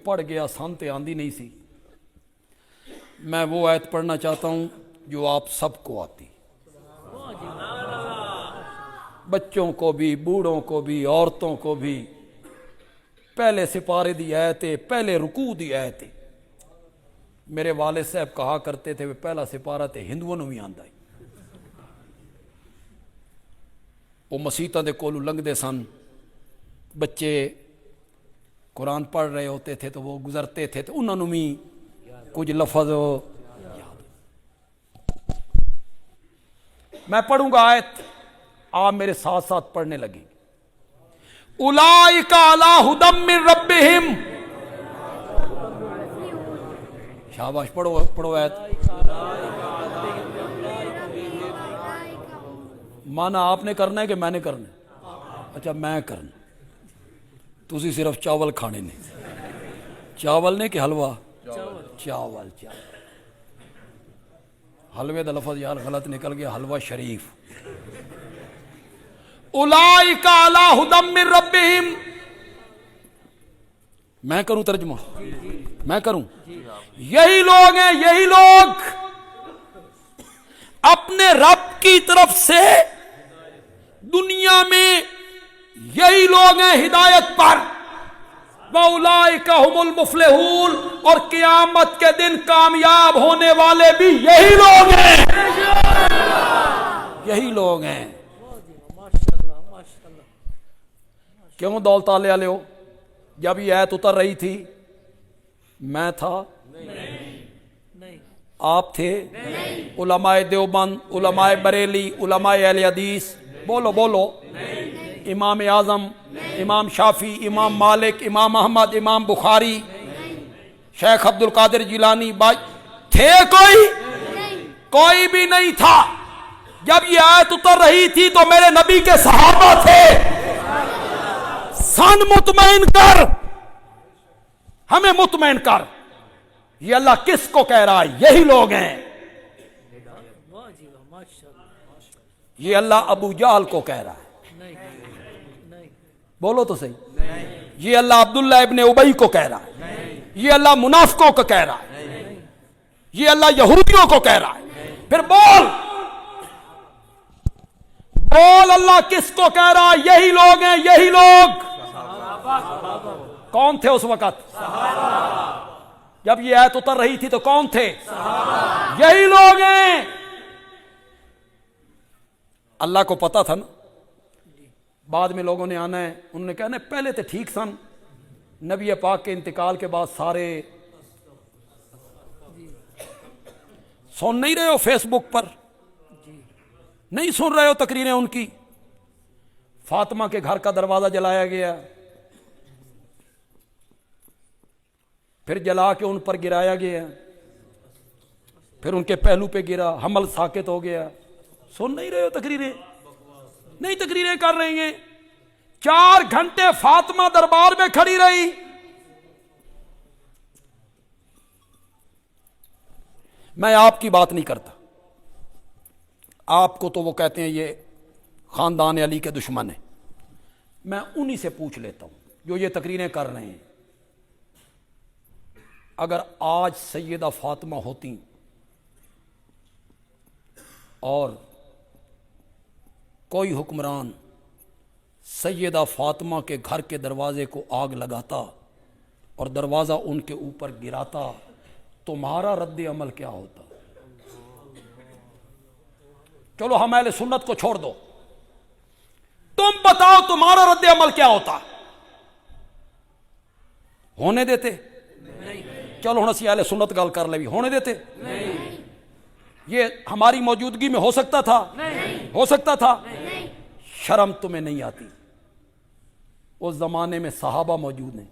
پڑھ گیا سانتے آندھی نہیں سی. میں وہ آیت پڑھنا چاہتا ہوں جو آپ سب کو آتی, بچوں کو بھی, بوڑھوں کو بھی, عورتوں کو بھی. پہلے سپارے دی آیت ہے, پہلے رکوع دی آیت ہے. میرے والد صاحب کہا کرتے تھے وہ پہلا سپارہ تے ہندوؤں نوں بھی آندا ہے. وہ مسیتاں دے کولوں لنگدے سن, بچے قرآن پڑھ رہے ہوتے تھے تو وہ گزرتے تھے تو انہوں نے بھی کچھ لفظ یاد. میں پڑھوں گا آیت, آپ میرے ساتھ ساتھ پڑھنے لگیں. اولئک علی ھدی من ربہم, شاباش, پڑھو آیت. مانا آپ نے کرنا ہے کہ میں نے کرنا ہے؟ اچھا میں کرنا. تسی صرف چاول کھانے نے, چاول نے کہ حلوہ؟ چاول. حلوے دا لفظ یار غلط نکل گیا, حلوہ شریف. اولئک علی ھدی من ربہم, میں کروں ترجمہ؟ میں کروں. یہی لوگ ہیں, یہی لوگ اپنے رب کی طرف سے دنیا میں, یہی لوگ ہیں ہدایت پر. وَأُولَئِكَ هُمُ الْمُفْلِحُونَ, اور قیامت کے دن کامیاب ہونے والے بھی یہی لوگ ہیں. یہی لوگ ہیں. کیوں دولت والے ہو؟ جب یہ آیت اتر رہی تھی میں تھا؟ آپ تھے؟ علماء دیوبند, علماء بریلی, علماء اہل حدیث, بولو. امام اعظم, امام شافعی, امام مالک, امام احمد, امام بخاری, شیخ عبد القادر جیلانی, تھے کوئی بھی نہیں تھا. جب یہ آیت اتر رہی تھی تو میرے نبی کے صحابہ تھے. سن مطمئن کر, ہمیں مطمئن کر. یہ اللہ کس کو کہہ رہا ہے؟ یہی لوگ ہیں. یہ اللہ ابو جہل کو کہہ رہا ہے. بولو تو صحیح. یہ اللہ عبداللہ ابن ابی کو کہہ رہا ہے. یہ اللہ منافقوں کو کہہ رہا ہے. یہ اللہ یہودیوں کو کہہ رہا ہے. پھر بول اللہ کس کو کہہ رہا ہے؟ یہی لوگ ہیں. یہی لوگ کون تھے اس وقت جب یہ آیت اتر رہی تھی؟ تو کون تھے؟ یہی لوگ ہیں. اللہ کو پتا تھا نا بعد میں لوگوں نے آنا ہے, انہوں نے کہنا پہلے تو ٹھیک سن, نبی پاک کے انتقال کے بعد سارے سن نہیں رہے ہو فیس بک پر, نہیں سن رہے ہو تقریریں ان کی. فاطمہ کے گھر کا دروازہ جلایا گیا, پھر جلا کے ان پر گرایا گیا, پھر ان کے پہلو پہ گرا, حمل ساکت ہو گیا. سن نہیں رہے ہو تقریریں؟ نہیں تقریریں کر رہے ہیں. 4 گھنٹے فاطمہ دربار میں کھڑی رہی. میں آپ کی بات نہیں کرتا, آپ کو تو وہ کہتے ہیں یہ خاندان علی کے دشمن ہیں. میں انہی سے پوچھ لیتا ہوں جو یہ تقریریں کر رہے ہیں. اگر آج سیدہ فاطمہ ہوتی اور کوئی حکمران سیدہ فاطمہ کے گھر کے دروازے کو آگ لگاتا اور دروازہ ان کے اوپر گراتا, تمہارا رد عمل کیا ہوتا؟ چلو ہم اہل سنت کو چھوڑ دو, تم بتاؤ تمہارا رد عمل کیا ہوتا؟ ہونے دیتے؟ چلو ہن اسی اہل سنت گل کر لے بھی, ہونے دیتے؟ یہ ہماری موجودگی میں ہو سکتا تھا؟ ہو سکتا تھا؟ شرم تمہیں نہیں آتی؟ اس زمانے میں صحابہ موجود ہیں,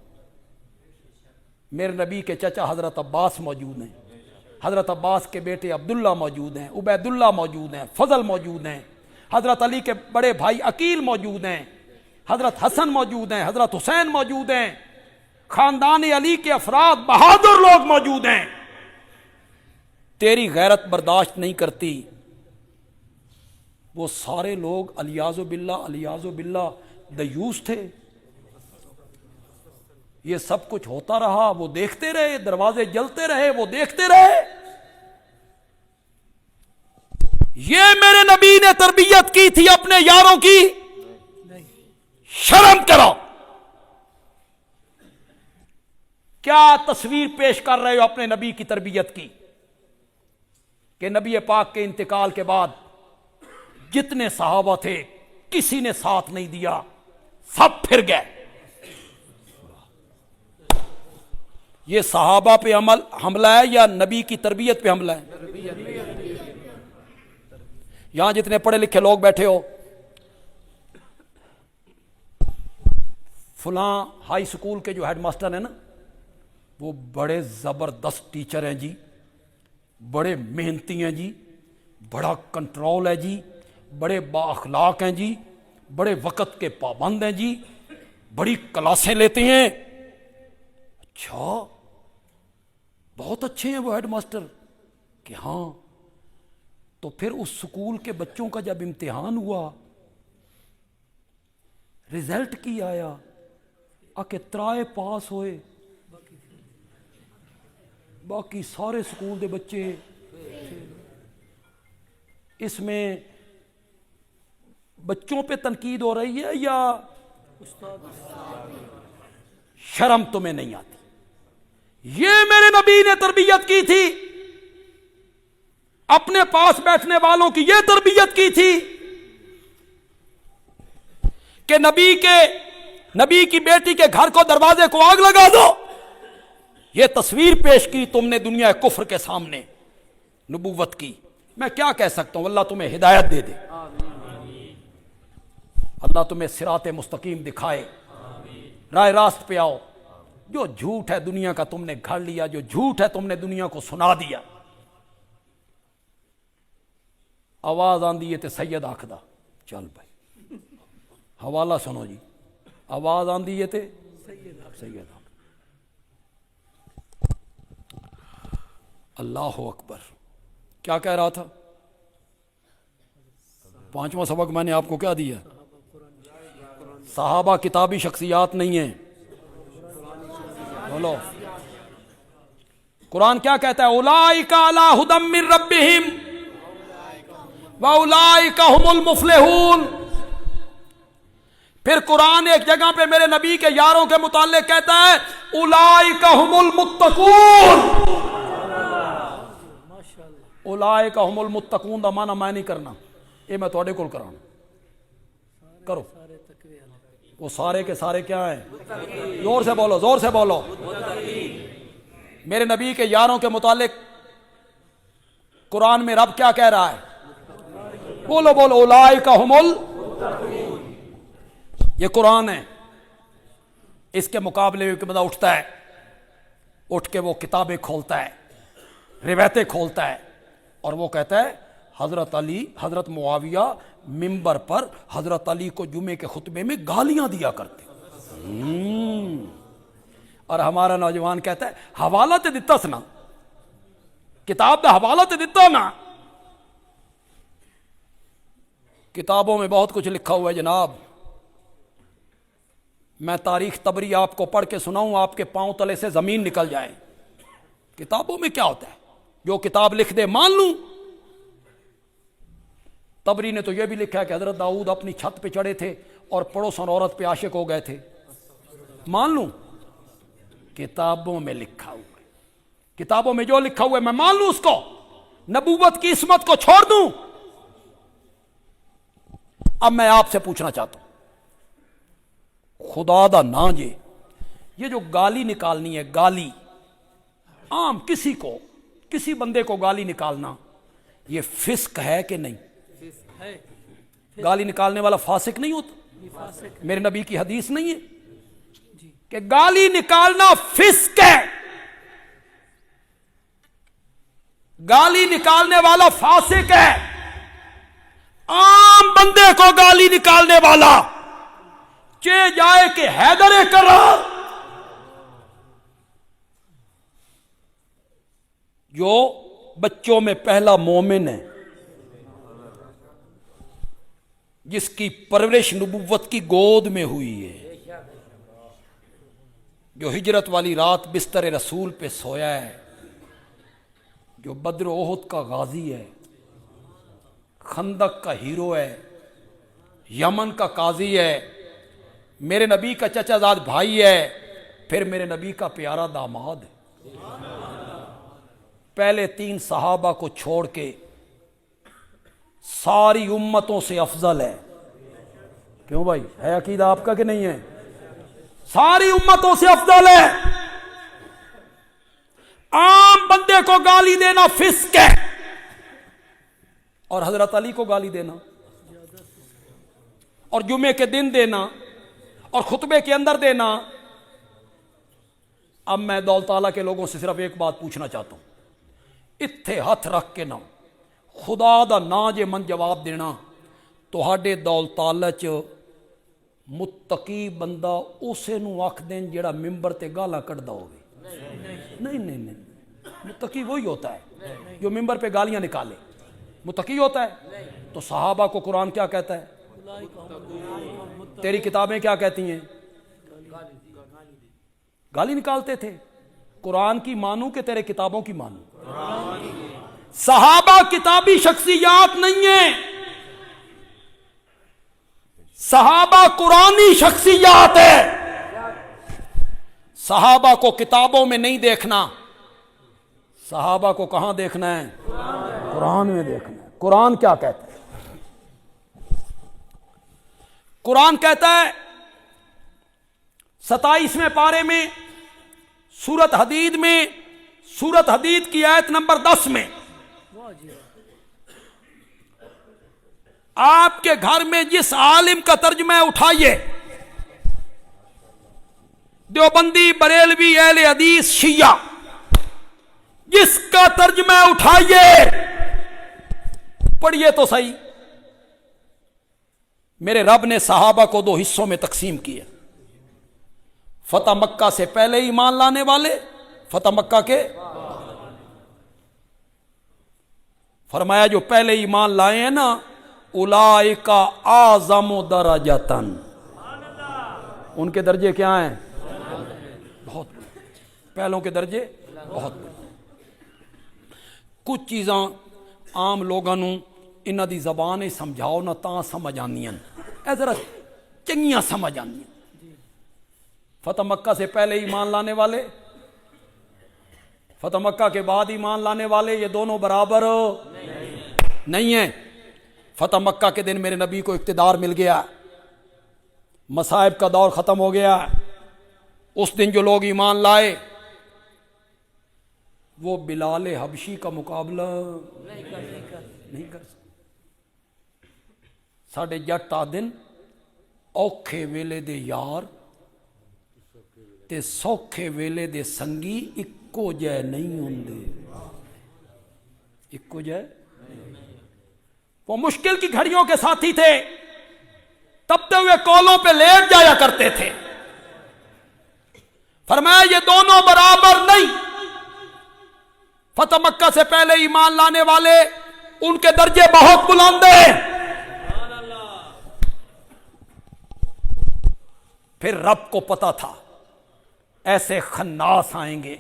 میرے نبی کے چچا حضرت عباس موجود ہیں, حضرت عباس کے بیٹے عبداللہ موجود ہیں, عبید اللہ موجود ہیں, فضل موجود ہیں, حضرت علی کے بڑے بھائی عقیل موجود ہیں, حضرت حسن موجود ہیں, حضرت حسین موجود ہیں, خاندان علی کے افراد بہادر لوگ موجود ہیں. تیری غیرت برداشت نہیں کرتی. وہ سارے لوگ الیاذ باللہ دیوس تھے. یہ سب کچھ ہوتا رہا، وہ دیکھتے رہے، دروازے جلتے رہے، وہ دیکھتے رہے۔ یہ میرے نبی نے تربیت کی تھی اپنے یاروں کی، شرم کرو۔ کیا تصویر پیش کر رہے ہو اپنے نبی کی تربیت کی؟ کہ نبی پاک کے انتقال کے بعد جتنے صحابہ تھے کسی نے ساتھ نہیں دیا، سب پھر گئے۔ یہ صحابہ پہ حملہ ہے یا نبی کی تربیت پہ حملہ ہے؟ یہاں جتنے پڑھے لکھے لوگ بیٹھے ہو، فلاں ہائی سکول کے جو ہیڈ ماسٹر ہیں نا، وہ بڑے زبردست ٹیچر ہیں جی، بڑے محنتی ہیں جی، بڑا کنٹرول ہے جی، بڑے با اخلاق ہیں جی، بڑے وقت کے پابند ہیں جی، بڑی کلاسیں لیتے ہیں۔ اچھا، بہت اچھے ہیں وہ ہیڈ ماسٹر کہ ہاں، تو پھر اس سکول کے بچوں کا جب امتحان ہوا، رزلٹ کی آیا، آکے ترائے پاس ہوئے، باقی سارے سکول دے بچے، اس میں بچوں پہ تنقید ہو رہی ہے یا شرم تمہیں نہیں آتی؟ یہ میرے نبی نے تربیت کی تھی، اپنے پاس بیٹھنے والوں کی یہ تربیت کی تھی کہ نبی کی بیٹی کے گھر کو، دروازے کو آگ لگا دو۔ یہ تصویر پیش کی تم نے دنیا کفر کے سامنے نبوت کی۔ میں کیا کہہ سکتا ہوں؟ اللہ تمہیں ہدایت دے دے، اللہ تمہیں صراط مستقیم دکھائے، راہ راست پہ آؤ۔ جو جھوٹ ہے دنیا کا تم نے گھڑ لیا، جو جھوٹ ہے تم نے دنیا کو سنا دیا۔ آواز آندی ہے تے سید آکھدا، چل بھائی حوالہ سنو جی، آواز آندی ہے تے سید آکھدا۔ اللہ اکبر۔ کیا کہہ رہا تھا؟ پانچواں سبق میں نے آپ کو کیا دیا؟ صحابہ کتابی شخصیات نہیں ہیں، بولو قرآن کیا کہتا ہے؟ اولئک علی ھدی من ربہم واولئک ھم المفلحون۔ پھر قرآن ایک جگہ پہ میرے نبی کے یاروں کے متعلق کہتا ہے اولئک ھم المتقون۔ اولئک ھم المتقون دا معنی میں نہیں کرنا، یہ میں تھوڑے کول کرانا کرو۔ وہ سارے کے سارے کیا ہیں؟ زور سے بولو، زور سے بولو۔ میرے نبی کے یاروں کے متعلق قرآن میں رب کیا کہہ رہا ہے؟ بولو بولو، اولئک ھم یہ قرآن ہے۔ اس کے مقابلے میں بندہ اٹھتا ہے، اٹھ کے وہ کتابیں کھولتا ہے، روایتیں کھولتا ہے، اور وہ کہتا ہے حضرت علی، حضرت معاویہ ممبر پر حضرت علی کو جمعے کے خطبے میں گالیاں دیا کرتے، اور ہمارا نوجوان کہتا ہے حوالہ تے دتا سنا، کتاب دا حوالہ تے دتا نا۔ کتابوں میں بہت کچھ لکھا ہوا ہے جناب، میں تاریخ طبری آپ کو پڑھ کے سناؤں، آپ کے پاؤں تلے سے زمین نکل جائے۔ کتابوں میں کیا ہوتا ہے؟ جو کتاب لکھ دے مان لوں۔ طبری نے تو یہ بھی لکھا ہے کہ حضرت داؤد اپنی چھت پہ چڑھے تھے اور پڑوسن عورت پہ عاشق ہو گئے تھے، مان لوں؟ کتابوں میں لکھا ہوا ہے، کتابوں میں جو لکھا ہوا ہے میں مان لوں اس کو؟ نبوت کی عصمت کو چھوڑ دوں؟ اب میں آپ سے پوچھنا چاہتا ہوں، خدا دا نا جے، یہ جو گالی نکالنی ہے، گالی عام کسی کو، کسی بندے کو گالی نکالنا، یہ فسق ہے کہ نہیں؟ گالی نکالنے والا فاسق نہیں ہوتا؟ میرے نبی کی حدیث نہیں ہے کہ گالی نکالنا فسق ہے؟ گالی نکالنے والا فاسق ہے۔ عام بندے کو گالی نکالنے والا چے جائے کہ حیدر کرار، جو بچوں میں پہلا مومن ہے، جس کی پرورش نبوت کی گود میں ہوئی ہے، جو ہجرت والی رات بستر رسول پہ سویا ہے، جو بدر و احد کا غازی ہے، خندق کا ہیرو ہے، یمن کا قاضی ہے، میرے نبی کا چچا زاد بھائی ہے، پھر میرے نبی کا پیارا داماد ہے، پہلے 3 صحابہ کو چھوڑ کے ساری امتوں سے افضل ہے۔ کیوں بھائی، ہے عقیدہ آپ کا کہ نہیں ہے؟ ساری امتوں سے افضل ہے۔ عام بندے کو گالی دینا فسق ہے، اور حضرت علی کو گالی دینا اور جمعے کے دن دینا اور خطبے کے اندر دینا۔ اب میں دولت تعالیٰ کے لوگوں سے صرف ایک بات پوچھنا چاہتا ہوں، اتھے ہاتھ رکھ کے نہ خدا دا نا جے من جواب دینا، تہاڈے دولت تعالیٰ چ متقی بندہ اسے نو آکھ دیں جیڑا ممبر تے گالاں کڈدا ہوگی؟ نہیں، متقی وہی ہوتا ہے جو ممبر پہ گالیاں نکالے، متقی ہوتا ہے۔ تو صحابہ کو قرآن کیا کہتا ہے؟ تیری کتابیں کیا کہتی ہیں؟ گالی نکالتے تھے۔ قرآن کی مانوں کہ تیرے کتابوں کی مانوں؟ صحابہ کتابی شخصیات نہیں ہیں، صحابہ قرآنی شخصیات ہے۔ صحابہ کو کتابوں میں نہیں دیکھنا، صحابہ کو کہاں دیکھنا ہے؟ قرآن میں دیکھنا ہے۔ قرآن کیا کہتا ہے؟ قرآن کہتا ہے 27ویں پارے میں سورت حدید کی آیت نمبر 10 میں، آپ کے گھر میں جس عالم کا ترجمہ اٹھائیے، دیوبندی، بریلوی، اہل حدیث، شیعہ، جس کا ترجمہ اٹھائیے پڑھیے تو صحیح۔ میرے رب نے صحابہ کو 2 حصوں میں تقسیم کیا، فتح مکہ سے پہلے ایمان لانے والے، فتح مکہ کے فرمایا جو پہلے ایمان لائے ہیں نا، اولئک اعظم درجۃ، ان کے درجے کیا ہیں؟ بہت بڑے، پہلوں کے درجے بہت بڑے۔ کچھ چیزاں عام لوگاں نوں انہاں دی زبان ہی سمجھاؤ نہ تاں سمجھ آندیاں، اے ذرا چنگیاں سمجھ آندیاں۔ فتح مکہ سے پہلے ایمان لانے والے، فتح مکہ کے بعد ایمان لانے والے، یہ دونوں برابر نہیں ہیں۔ فتح مکہ کے دن میرے نبی کو اقتدار مل گیا، مصائب کا دور ختم ہو گیا۔ اس دن جو لوگ ایمان لائے وہ بلال حبشی کا مقابلہ نہیں کر سکتے۔ ساڈے جٹ آدن اوکھے ویلے دے یار تے سوکھے ویلے دے سنگی اکو جے نہیں ہوندے، اکو جے۔ وہ مشکل کی گھڑیوں کے ساتھی تھے، تپتے ہوئے کولوں پہ لیٹ جایا کرتے تھے۔ فرمایا یہ دونوں برابر نہیں۔ فتح مکہ سے پہلے ایمان لانے والے ان کے درجے بہت بلند ہیں۔ پھر رب کو پتا تھا ایسے خناس آئیں گے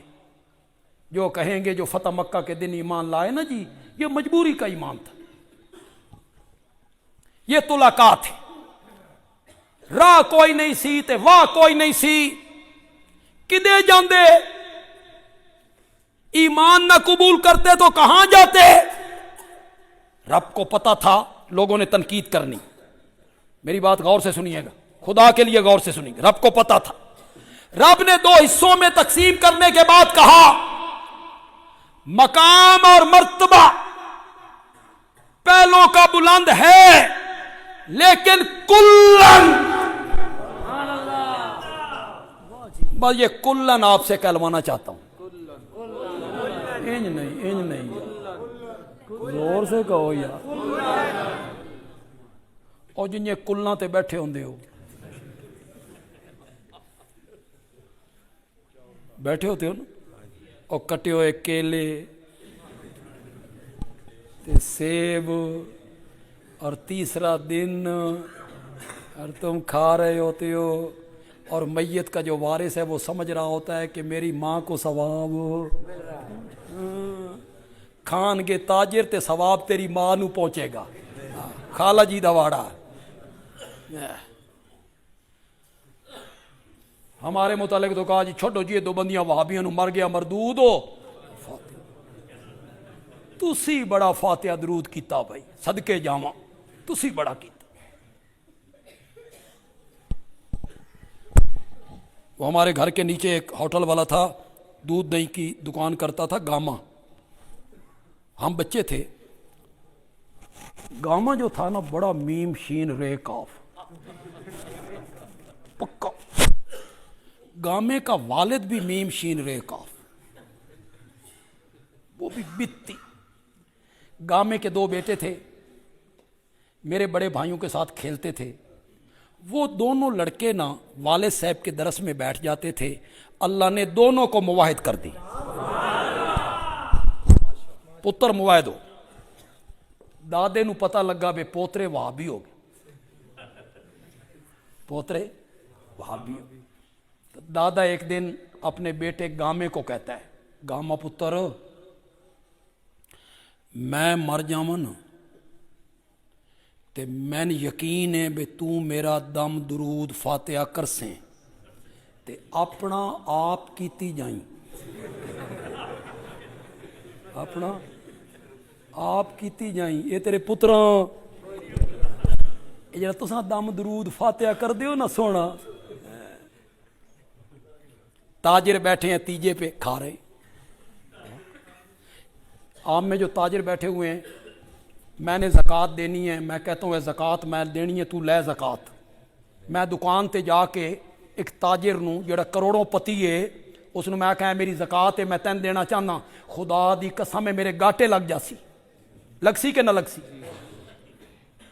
جو کہیں گے جو فتح مکہ کے دن ایمان لائے نا جی، یہ مجبوری کا ایمان تھا، یہ طلقاء تھے، راہ کوئی نہیں سی تے واہ کوئی نہیں سی، کدے جاندے؟ ایمان نہ قبول کرتے تو کہاں جاتے؟ رب کو پتا تھا لوگوں نے تنقید کرنی۔ میری بات غور سے سنیے گا، خدا کے لیے غور سے سنیے گا۔ رب کو پتا تھا، رب نے 2 حصوں میں تقسیم کرنے کے بعد کہا مقام اور مرتبہ پہلوں کا بلند ہے لیکن کلن، بس یہ کلن آپ سے کہلوانا چاہتا ہوں، انج نہیں، زور سے کہو یار، اور جن یہ کلنا تے بیٹھے ہوندے ہو، بیٹھے ہوتے ہو نا، اور کٹے ہوئے کیلے تے سیب اور تیسرا دن اور تم کھا رہے ہوتے ہو، اور میت کا جو وارث ہے وہ سمجھ رہا ہوتا ہے کہ میری ماں کو ثواب کھان کے تاجر تے ثواب تیری ماں نو پہنچے گا. خالہ جی دا واڑا. ہمارے متعلق تو کہا جی چھوٹو جی دو بندیاں وہابیاں نو مر گیا مردود ہو. تسی بڑا فاتحہ درود کیتا بھائی صدقے جاواں تسی بڑا کیتا. وہ ہمارے گھر کے نیچے ایک ہوٹل والا تھا, دودھ دہی کی دکان کرتا تھا, گاما. ہم بچے تھے. گاما جو تھا نا بڑا میم شین رے کاف پکا. گامے کا والد بھی میم شین رے کاف, وہ بھی بتی. گامے کے دو بیٹے تھے, میرے بڑے بھائیوں کے ساتھ کھیلتے تھے. وہ دونوں لڑکے نا والد صاحب کے درس میں بیٹھ جاتے تھے. اللہ نے دونوں کو مواحد کر دی. پتر مواحد ہو. دادے نو پتہ لگا بے پوترے وہابی ہو گئے, پوترے وہابی ہو گئے. دادا ایک دن اپنے بیٹے گامے کو کہتا ہے, گاما پتر میں مر جاواں نا تے میں یقین ہے بے تو میرا دم درود فاتحہ کرسیں تے اپنا آپ کیتی جائیں, اپنا آپ کیتی جائیں. یہ تیرے پتراں یہ جڑا تساں دم درود فاتحہ کر دیو نا سونا. تاجر بیٹھے ہیں تیجے پہ کھا رہے. عام میں جو تاجر بیٹھے ہوئے ہیں, میں نے زکوٰۃ دینی ہے, میں کہتا ہوں زکوٰۃ میں دینی ہے, تو لے زکوٰۃ. میں دکان تے جا کے ایک تاجر نو جڑا کروڑوں پتی ہے اس نو میں کہا میری زکوٰۃ ہے میں تین دینا چاہنا, خدا دی قسم ہے میرے گاٹے لگ جاسی. لگ سی کہ نہ لگ سی؟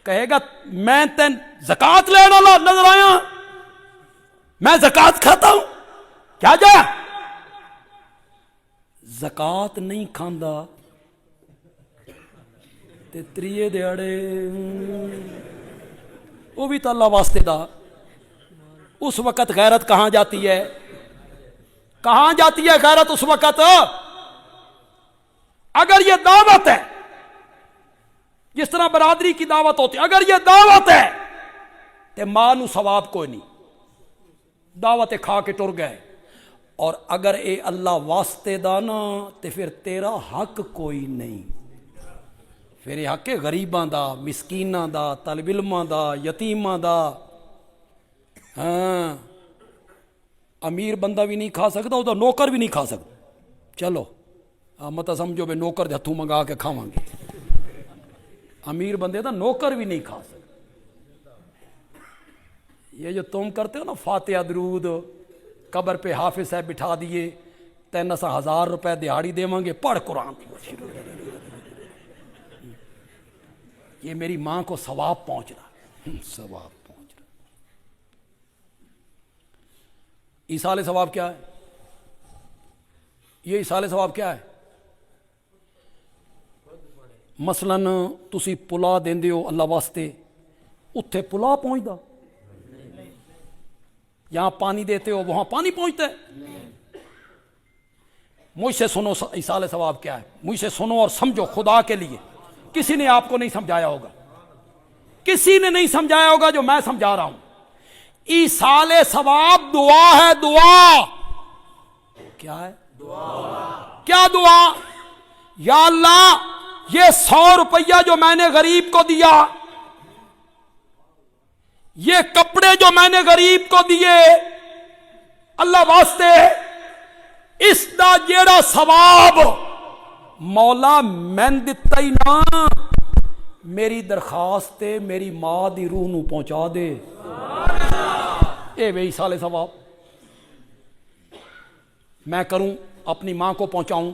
کہے گا میں تین زکوٰۃ لینے والا نظر آیا, میں زکوٰۃ کھاتا ہوں کیا جا؟ زکوٰۃ نہیں کھاندا تے تریے دیاڑے وہ بھی تو اللہ واسطے دا. اس وقت غیرت کہاں جاتی ہے؟ کہاں جاتی ہے غیرت اس وقت؟ اگر یہ دعوت ہے جس طرح برادری کی دعوت ہوتی ہے, اگر یہ دعوت ہے تے ماں نو ثواب کوئی نہیں, دعوت کھا کے ٹر گئے. اور اگر اے اللہ واسطے دا نا تے پھر تیرا حق کوئی نہیں. پھر یہ حق غریباں دا, مسکیناں دا, طالب علماں دا, یتیماں دا. ہاں امیر بندہ بھی نہیں کھا سکتا, وہ نوکر بھی نہیں کھا سکتا. چلو مت سمجھو بے نوکر دے ہتھوں منگا کے کھاواں گے. امیر بندے دا نوکر بھی نہیں کھا سکتا. یہ جو تم کرتے ہو نا فاتحہ درود, قبر پہ حافظ صاحب بٹھا دیے, 3,000 روپے دیہاڑی دیواں گے, پڑھ قرآن. یہ میری ماں کو ثواب پہنچ رہا, ثواب پہنچ رہا. ایصال ثواب کیا ہے؟ یہ ایصال ثواب کیا ہے؟ مثلاً تسی پلا دیندے ہو اللہ واسطے, اتھے پلا پہنچدا؟ یہاں پانی دیتے ہو وہاں پانی پہنچتا ہے؟ مجھ سے سنو ایصال ثواب کیا ہے, مجھ سے سنو اور سمجھو خدا کے لیے. کسی نے آپ کو نہیں سمجھایا ہوگا, کسی نے نہیں سمجھایا ہوگا جو میں سمجھا رہا ہوں. ایصال ثواب دعا ہے, دعا. کیا ہے؟ دعا. کیا دعا؟ یا اللہ یہ 100 روپیہ جو میں نے غریب کو دیا, یہ کپڑے جو میں نے غریب کو دیے اللہ واسطے, اس دا جیڑا ثواب مولا میں دتا ہی نا, میری درخواست میری ماں دی روح نو پہنچا دے. اے وے ایصال ثواب. میں کروں اپنی ماں کو پہنچاؤں,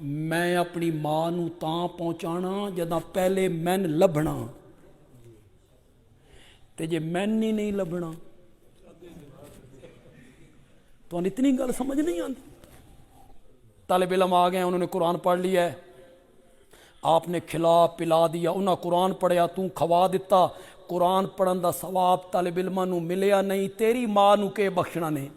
میں اپنی ماں نو تاں پہنچانا جداں پہلے میں لبھنا, تے جے میں نہیں لبھنا تو اتنی گل سمجھ نہیں آتی. طالب علم آ گئے, انہوں نے قرآن پڑھ لیا ہے, آپ نے کھلا پلا دیا, انہاں قرآن پڑھیا, تو کھوا دیتا, قرآن پڑھن دا ثواب طالب علماں نو ملیا نہیں، تیری ماں نو کے بخشنا نے؟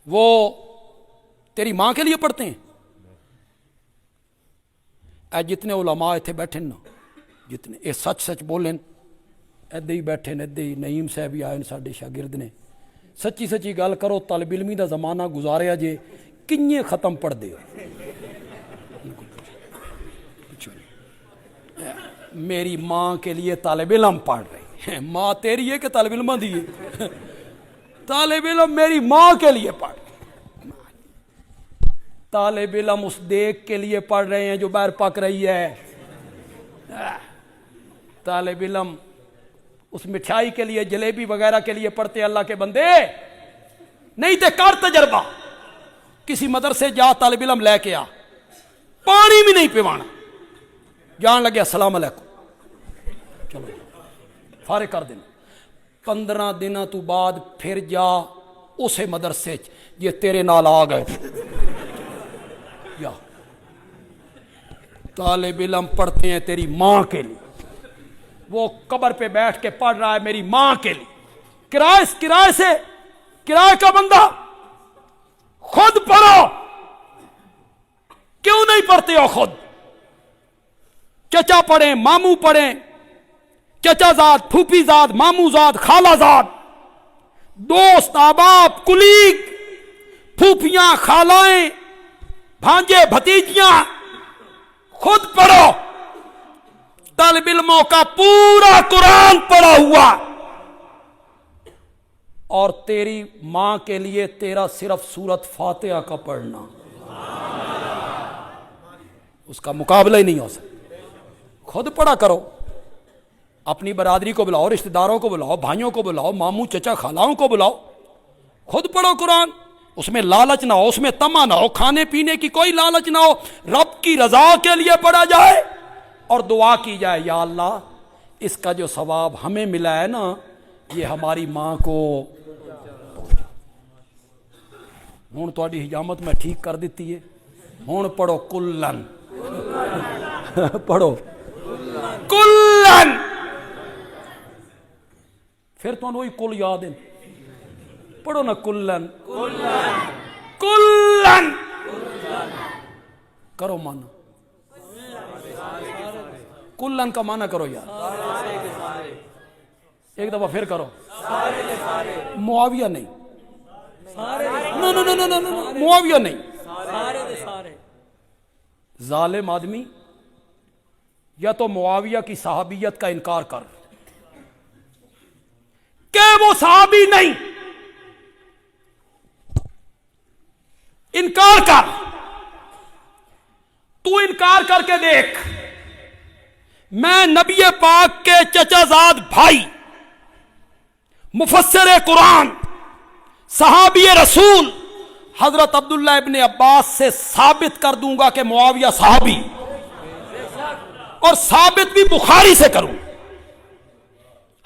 وہ تیری ماں کے لیے پڑھتے ہیں؟ اے جتنے علماء اتنے بیٹھے نا، جتنے اے سچ سچ بولیں، ادے ہی بیٹھے نے، ادے ہی نعیم صاحب ہی آئے ساڈے شاگرد نے، سچی سچی گل کرو، طالب علمی دا زمانہ گزاریا جے، کنیے ختم پڑھ دے؟ میری ماں کے لیے طالب علم پڑھ رہی ہے، ماں تیری ہے کہ طالب علم دی ہے؟ طالب علم میری ماں کے لیے پڑھ، طالب علم اس دیکھ کے لیے پڑھ رہے ہیں جو باہر پک رہی ہے، طالب علم اس مٹھائی کے لیے، جلیبی وغیرہ کے لیے پڑھتے ہیں۔ اللہ کے بندے نہیں تے کر تجربہ، کسی مدرسے جا، طالب علم لے کے آ، پانی بھی نہیں پیوانا، جان لگے السلام علیکم، چلو فارغ کر دینا، 15 دنوں تو بعد پھر جا اسے مدرسے یہ تیرے نال آ گئے، یا طالب علم پڑھتے ہیں تیری ماں کے لیے، وہ قبر پہ بیٹھ کے پڑھ رہا ہے میری ماں کے لیے، کرائے سے، کرائے کا بندہ خود پڑھو، کیوں نہیں پڑھتے ہو خود؟ چچا پڑھیں، ماموں پڑھیں، چچا زاد، پھوپھی زاد، ماموں زاد، خالہ زاد، دوست، احباب، کلیگ، پھوپھیاں، خالائیں، بھانجے، بھتیجیاں، خود پڑھو۔ طالب علموں کا پورا قرآن پڑھا ہوا، اور تیری ماں کے لیے تیرا صرف سورت فاتحہ کا پڑھنا، اس کا مقابلہ ہی نہیں ہو سکتا۔ خود پڑھا کرو، اپنی برادری کو بلاؤ، رشتہ داروں کو بلاؤ، بھائیوں کو بلاؤ، ماموں چچا خالاؤں کو بلاؤ، خود پڑھو قرآن، اس میں لالچ نہ ہو، اس میں طمع نہ ہو، کھانے پینے کی کوئی لالچ نہ ہو، رب کی رضا کے لیے پڑھا جائے اور دعا کی جائے، یا اللہ اس کا جو ثواب ہمیں ملا ہے نا، یہ ہماری ماں کو، ہوں تھوڑی حجامت میں ٹھیک کر دیتی ہے، ہوں پڑھو کلن، پڑھو کلن، پھر تو وہی کل یاد ہے، پڑھو نا کلن، کلن کرو مانا، کلن کا مانا کرو یار، ایک دفعہ پھر کرو، معاویہ نہیں، معاویہ نہیں، ظالم آدمی، یا تو معاویہ کی صحابیت کا انکار کر کہ وہ صحابی نہیں، انکار کر، تو انکار کر کے دیکھ، میں نبی پاک کے چچا زاد بھائی، مفسر قرآن، صحابی رسول حضرت عبداللہ ابن عباس سے ثابت کر دوں گا کہ معاویہ صحابی، اور ثابت بھی بخاری سے کروں،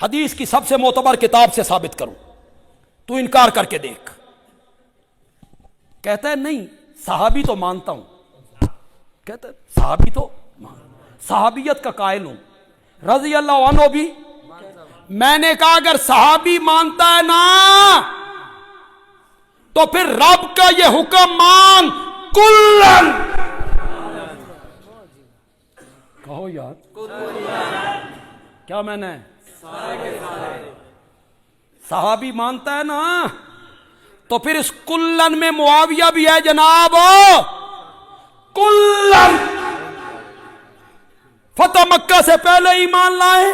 حدیث کی سب سے معتبر کتاب سے ثابت کروں، تو انکار کر کے دیکھ۔ کہتا ہے نہیں صحابی تو مانتا ہوں، کہتا ہے صحابی تو صحابیت کا قائل ہوں، رضی اللہ عنہ بھی، میں نے کہا اگر صحابی مانتا ہے نا تو پھر رب کا یہ حکم مان، کلن، کہو یار کیا میں نے، صحابی مانتا ہے نا تو پھر اس کلن میں معاویہ بھی ہے جناب، کلن، فتح مکہ سے پہلے ایمان لائے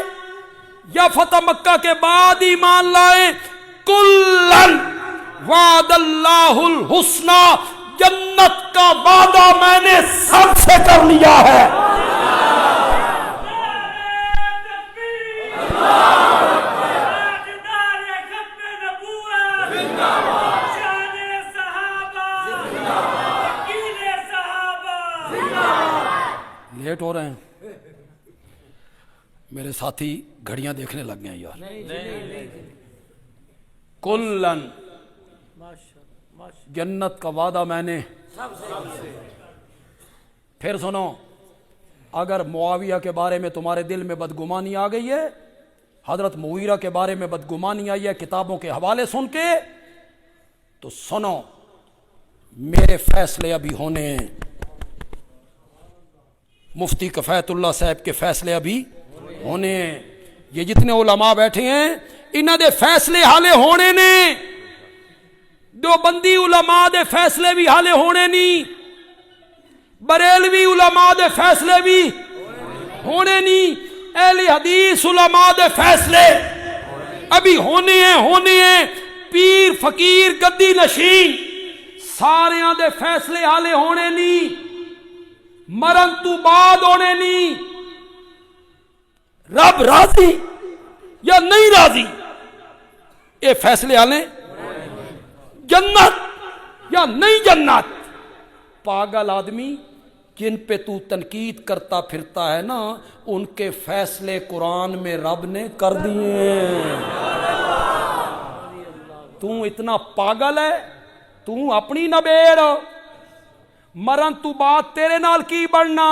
یا فتح مکہ کے بعد ایمان لائے، کلن وعد اللہ الحسنى، جنت کا وعدہ میں نے سب سے کر لیا ہے۔ لیٹ ہو رہے ہیں میرے ساتھی، گھڑیاں دیکھنے لگ گئے ہیں یار، کلن جنت کا وعدہ میں نے، پھر سنو، اگر معاویہ کے بارے میں تمہارے دل میں بدگمانی آ گئی ہے، حضرت مغیرہ کے بارے میں بدگمانی آئی ہے کتابوں کے حوالے سن کے، تو سنو میرے فیصلے ابھی ہونے ہیں، مفتی کفایت اللہ صاحب کے فیصلے ابھی ہونے ہیں، یہ جتنے علماء بیٹھے ہیں انہاں دے فیصلے حالے ہونے نے، دیوبندی علماء دے فیصلے بھی حالے ہونے نہیں، بریلوی علماء دے فیصلے بھی ہونے نہیں، اہل حدیث علماء دے فیصلے ابھی ہونے ہیں، پیر فقیر گدی نشین ساریاں دے فیصلے حالے ہونے نہیں، مرن تو بعد ہونے نہیں۔ رب راضی یا نہیں راضی یہ فیصلے حالے، جنت یا نہیں جنت۔ پاگل آدمی جن پہ تو تنقید کرتا پھرتا ہے نا، ان کے فیصلے قرآن میں رب نے کر دیے ہیں۔ تو اتنا پاگل ہے، تو اپنی نبیڑ، مرن تو بات تیرے نال کی بڑھنا۔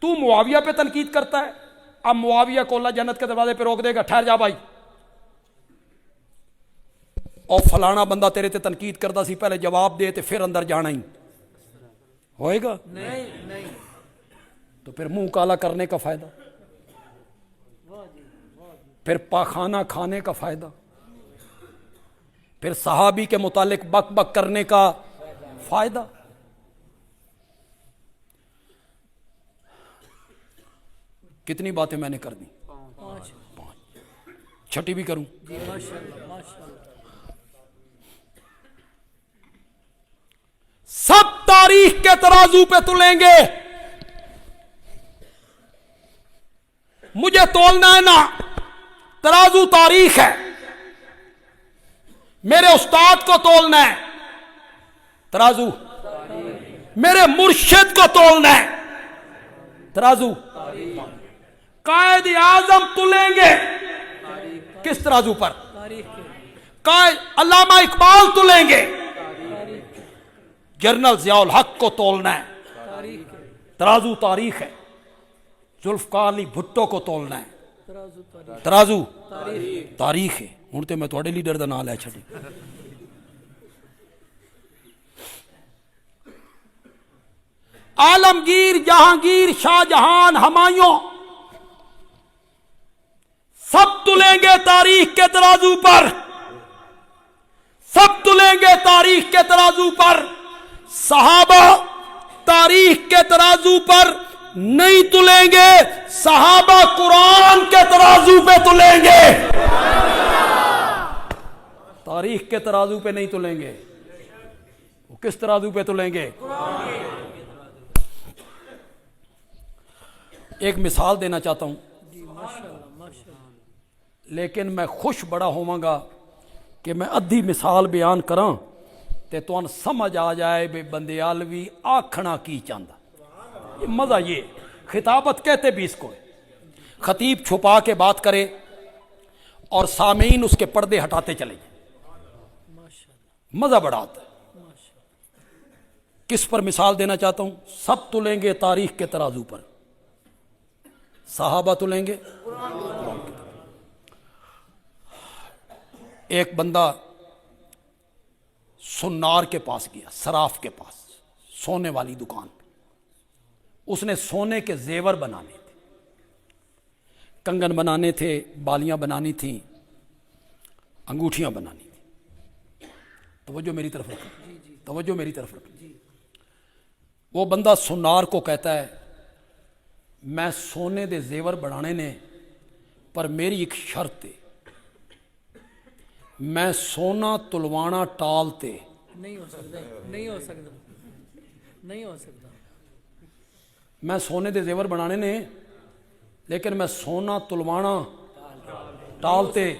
تو معاویہ پہ تنقید کرتا ہے، اب معاویہ کو اللہ جنت کے دروازے پہ روک دے گا، ٹھہر جا بھائی، اور فلانا بندہ تیرے تے تنقید کرتا سی، پہلے جواب دے تے پھر اندر جانا ہی ہوئے گا؟ نہیں۔ تو پھر منہ کالا کرنے کا فائدہ، پھر پاخانہ کھانے کا فائدہ، پھر صحابی کے متعلق بک بک کرنے کا فائدہ۔ کتنی باتیں میں نے کر دی؟ 5۔ چھٹی بھی کروں؟ سب تاریخ کے ترازو پہ تلیں گے، مجھے تولنا ہے نا، ترازو تاریخ ہے، میرے استاد کو تولنا ہے ترازو، میرے مرشد کو تولنا ہے ترازو، قائد اعظم تلیں گے کس ترازو پر؟ قائد علامہ اقبال تلیں گے، جنرل ضیاء الحق کو تولنا ہے ترازو تاریخ ہے، ذوالفقار علی بھٹو کو تولنا ہے ترازو تاریخ ہے۔ ہوں تو میں تھوڑے لیڈر دا نام لے چھڈی۔ عالمگیر، جہانگیر، شاہ جہان، ہمایوں سب تلیں گے تاریخ کے ترازو پر، سب تلیں گے تاریخ کے ترازو پر، صحابہ تاریخ کے ترازو پر نہیں تلیں گے، صحابہ قرآن کے ترازو پہ تلیں گے، تاریخ کے ترازو پہ نہیں تلیں گے۔ وہ کس ترازو پہ تلیں گے؟ ایک مثال دینا چاہتا ہوں، لیکن میں خوش بڑا ہوواں گا کہ میں ادھی مثال بیان کراں تے تو سمجھ آ جائے بے بندیالوی آکھنا کی چاہتا۔ یہ مزہ یہ خطابت کہتے بھی اس کو، خطیب چھپا کے بات کرے اور سامعین اس کے پردے ہٹاتے چلے جائیں، مزہ بڑا آتا ہے۔ کس پر مثال دینا چاہتا ہوں؟ سب تلیں گے تاریخ کے ترازو پر، صحابہ تلیں گے۔ ایک بندہ سنار کے پاس گیا، صراف کے پاس، سونے والی دکان پہ، اس نے سونے کے زیور بنانے تھے، کنگن بنانے تھے، بالیاں بنانی تھیں، انگوٹھیاں بنانی تھیں۔ توجہ میری طرف رکھیں، توجہ میری طرف رکھیں۔ وہ بندہ سنار کو کہتا ہے میں سونے دے زیور بنانے نے، پر میری ایک شرط ہے، میں سونا تلوانا ٹالتے نہیں ہو سکتا، نہیں ہو سکتا، نہیں ہو سکتا۔ میں سونے دے زیور بنانے نے، لیکن میں سونا تلوانا ٹالتے۔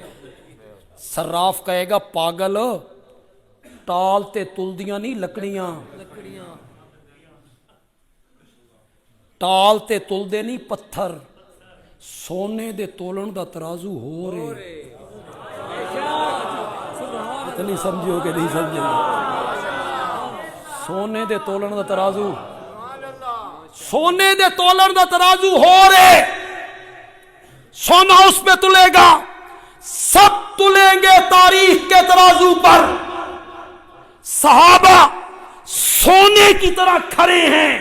صراف کہے گا پاگل، ٹالتے تلدیاں نہیں لکڑیاں، ٹالتے تلدے نہیں پتھر، سونے دے تولن دا ترازو ہو رہے۔ نہیں سمجھو کہ نہیں سمجھو؟ سونے دے تولن دا ترازو، سونے دے تولن دا ترازو ہو رہے، سونا اس پہ تلے گا، سب تلیں گے تاریخ کے ترازو پر۔ صحابہ سونے کی طرح کھڑے ہیں،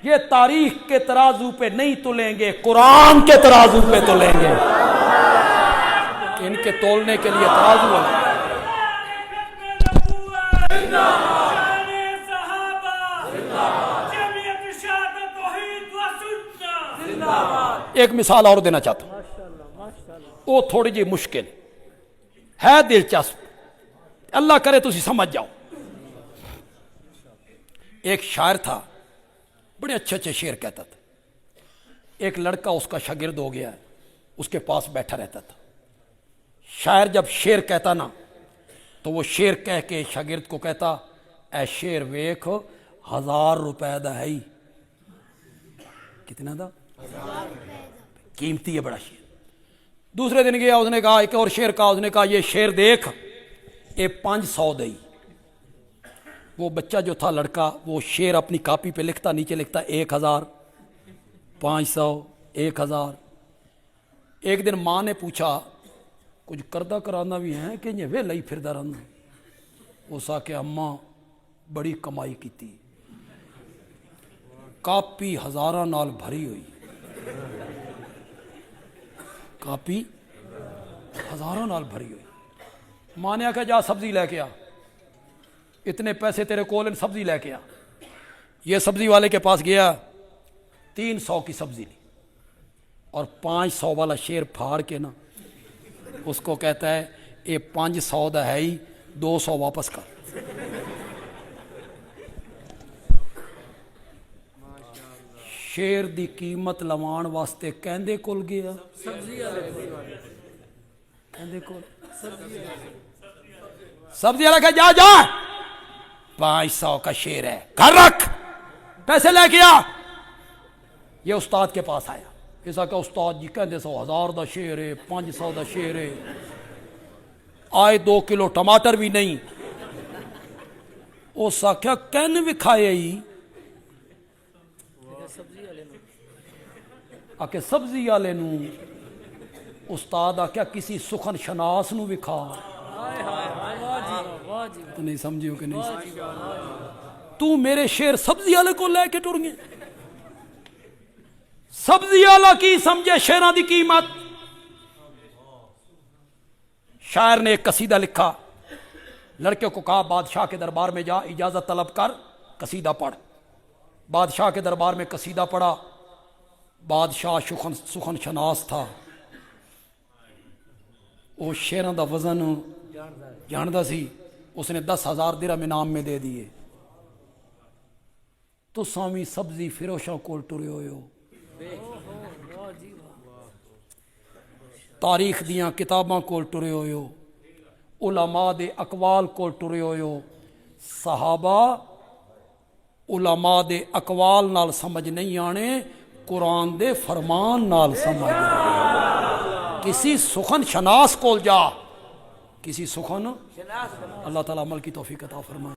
یہ تاریخ کے ترازو پہ نہیں تلیں گے، قرآن کے ترازو پہ تلیں گے۔ ان کے تولنے کے لیے ترازو ہے۔ ایک مثال اور دینا چاہتا ہوں، وہ تھوڑی جی مشکل ہے، دلچسپ، اللہ کرے تسی سمجھ جاؤ۔ ایک شاعر تھا، بڑے اچھے اچھے شعر کہتا تھا۔ ایک لڑکا اس کا شاگرد ہو گیا ہے، اس کے پاس بیٹھا رہتا تھا۔ شاعر جب شعر کہتا نا تو وہ شعر کہہ کے شاگرد کو کہتا، اے شعر ویکھ 1000 روپے دا ہے ہی۔ کتنا دا؟ قیمتی ہے بڑا شعر۔ دوسرے دن گیا، اس نے کہا ایک اور شعر کہا، اس نے کہا یہ شعر دیکھ، یہ 500 دئی۔ وہ بچہ جو تھا لڑکا، وہ شعر اپنی کاپی پہ لکھتا، نیچے لکھتا 1000، 500، 1000۔ ایک دن ماں نے پوچھا کچھ کردہ کرانا بھی ہیں کہ یہ ویلا ہی پھردا رہنا؟ اس آ کے اماں بڑی کمائی کیتی، کاپی 1000 نال بھری ہوئی، کاپی 1000 نال بھری ہوئی۔ ماں نے آکھا جا سبزی لے کے آ، اتنے پیسے تیرے کول ان، سبزی لے کے آ۔ یہ سبزی والے کے پاس گیا، 300 کی سبزی لی، اور 500 والا شیر پھاڑ کے نا اس کو کہتا ہے یہ 500 دا ہے ہی، 200 واپس کر۔ شیر دی قیمت لوان واسطے کہندے کول گیا، کہندے کول سبزی والا کہ جا جا 500 کا شیر ہے، گھر رکھ، پیسے لے کے آ۔ یہ استاد کے پاس آیا، ایسا کہ استاد جی کہندے 1000 دا شیر ہے، 500 دا شیر ہے، آئے 2 کلو ٹماٹر بھی نہیں۔ اس آکھیا کہنے وکھائے ہی، آکے سبزی والے نو۔ استاد آکھیا کسی سخن شناس نو وکھا۔ تو نہیں سمجھیو کہ نہیں سمجھیو؟ تو میرے شیر سبزی والے کو لے کے ٹر گئے؟ سبزی والا کی سمجھے شیراں دی قیمت؟ شاعر نے ایک قصیدہ لکھا، لڑکے کو کہا بادشاہ کے دربار میں جا، اجازت طلب کر، قصیدہ پڑھ۔ بادشاہ کے دربار میں قصیدہ پڑھا۔ بادشاہ سخن شناس تھا، وہ شیراں دا وزن جاندا سی، اس نے 10,000 درہم انعام میں دے دیے۔ تو سامی سبزی فروشاں کول ٹرے ہوئے ہو، تاریخ دیاں کتاباں کول ٹرے ہوئے ہو، علماء دے اقوال کول ٹرے ہوئے ہو۔ صحابہ علماء دے اقوال نال سمجھ نہیں آنے، قرآن دے فرمان نال سمجھ آنے۔ کسی سخن شناس کول جا، کسی سخن، اللہ تعالیٰ عمل کی توفیق عطا فرمائے۔